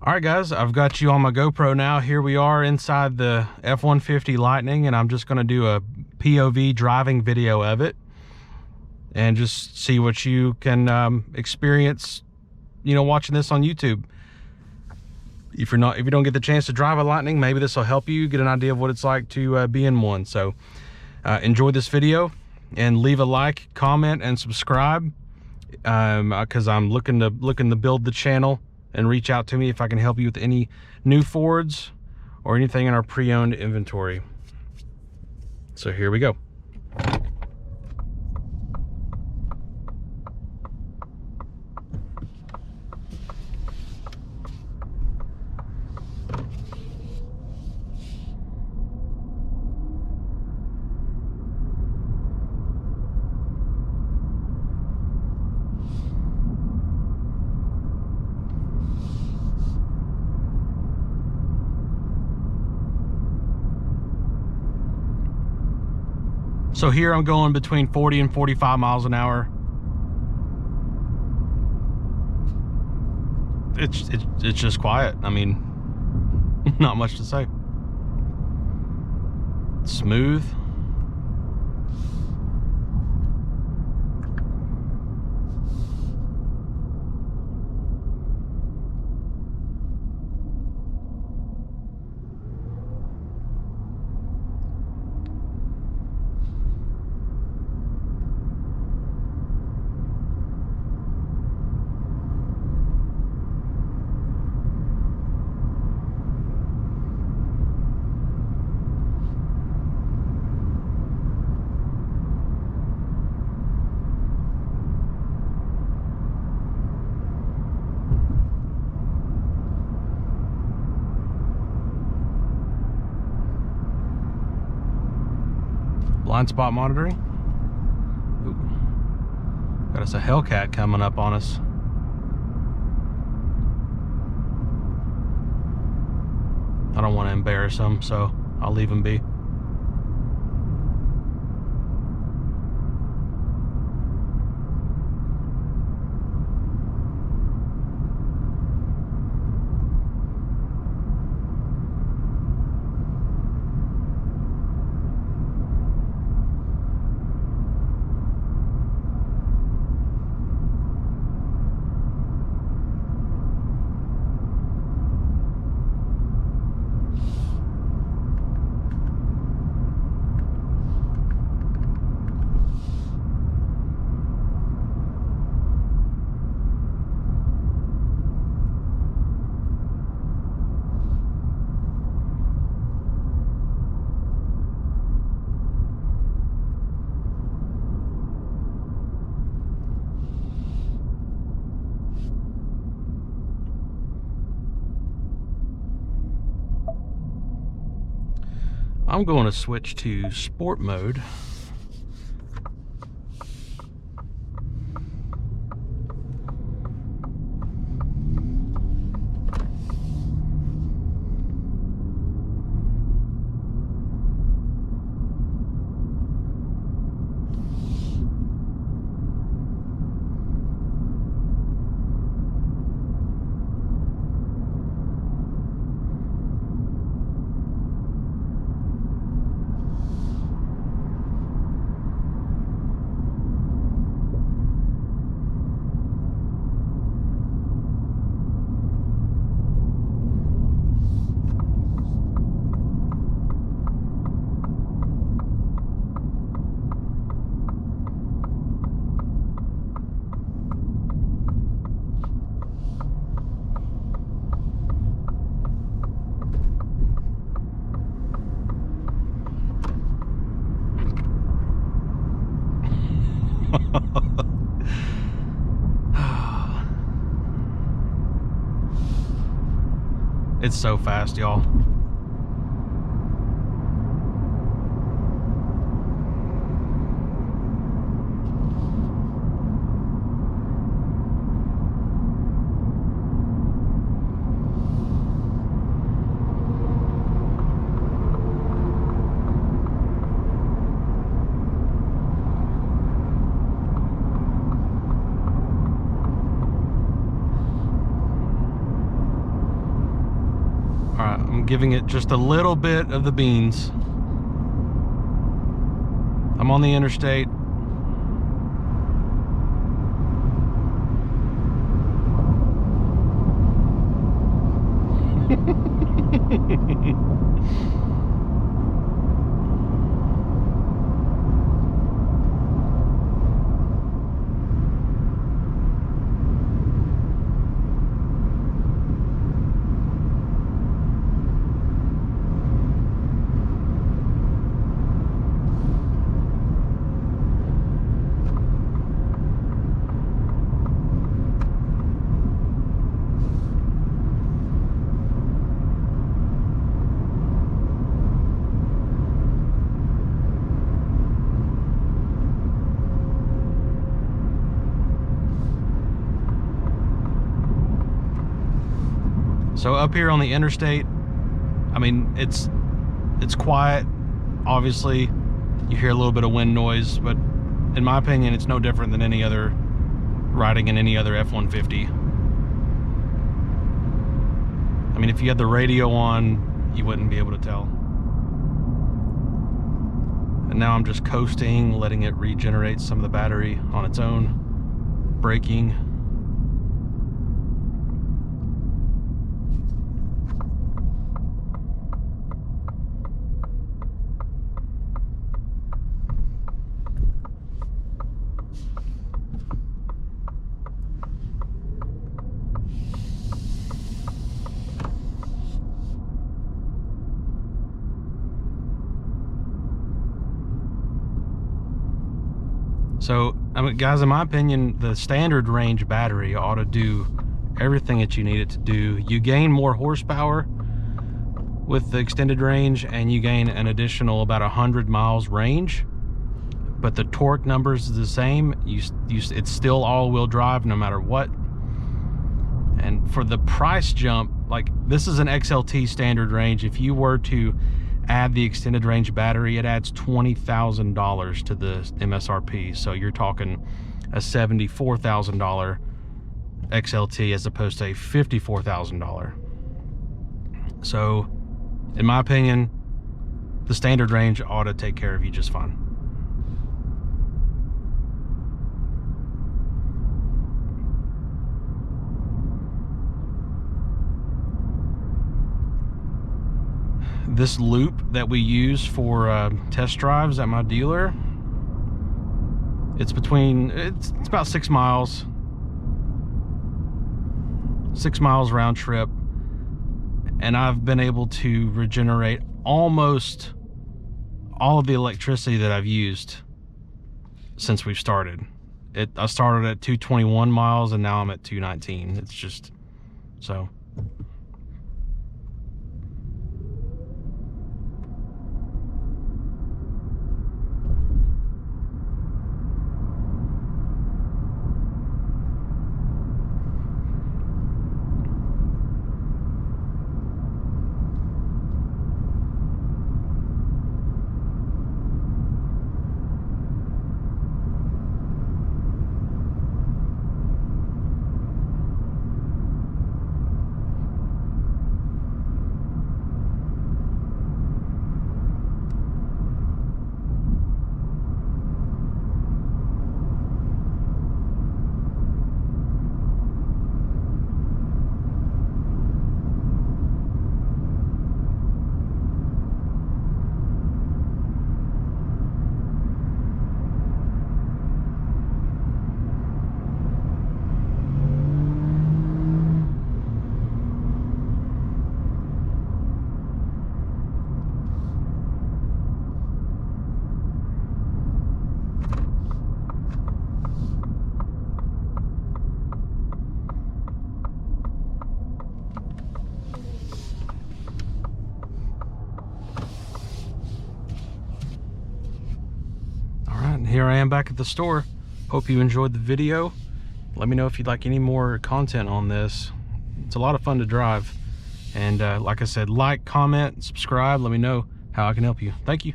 All right, guys, I've got you on my GoPro now. Here we are inside the F-150 Lightning, and I'm just going to do a POV driving video of it and just see what you can experience, watching this on YouTube. If you don't get the chance to drive a Lightning, maybe this will help you get an idea of what it's like to be in one. So enjoy this video and leave a like, comment, and subscribe, because I'm looking to build the channel. And reach out to me if I can help you with any new Fords or anything in our pre-owned inventory. So here we go. So here I'm going between 40 and 45 miles an hour. It's just quiet. I mean, not much to say. Smooth. Blind spot monitoring. Ooh. Got us a Hellcat coming up on us. I don't want to embarrass him, so I'll leave him be. I'm going to switch to sport mode. It's so fast, y'all. All right, I'm giving it just a little bit of the beans. I'm on the interstate. So up here on the interstate, I mean, it's quiet. Obviously, you hear a little bit of wind noise, but in my opinion, it's no different than any other riding in any other F-150. I mean, if you had the radio on, you wouldn't be able to tell. And now I'm just coasting, letting it regenerate some of the battery on its own, braking. So, I mean, guys, in my opinion, the standard range battery ought to do everything that you need it to do. You gain more horsepower with the extended range, and you gain an additional about 100 miles range, but the torque numbers is the same. It's still all-wheel drive no matter what. And for the price jump, like, this is an XLT standard range. If you were to add the extended range battery, it adds $20,000 to the MSRP. So you're talking a $74,000 XLT as opposed to a $54,000. So in my opinion, the standard range ought to take care of you just fine. This loop that we use for test drives at my dealer, it's about 6 miles. 6 miles round trip, and I've been able to regenerate almost all of the electricity that I've used since we've started. I started at 221 miles and now I'm at 219. It's just so. Here I am back at the store. Hope you enjoyed the video. Let me know if you'd like any more content on this. It's a lot of fun to drive. And like I said, like, comment, subscribe. Let me know how I can help you. Thank you.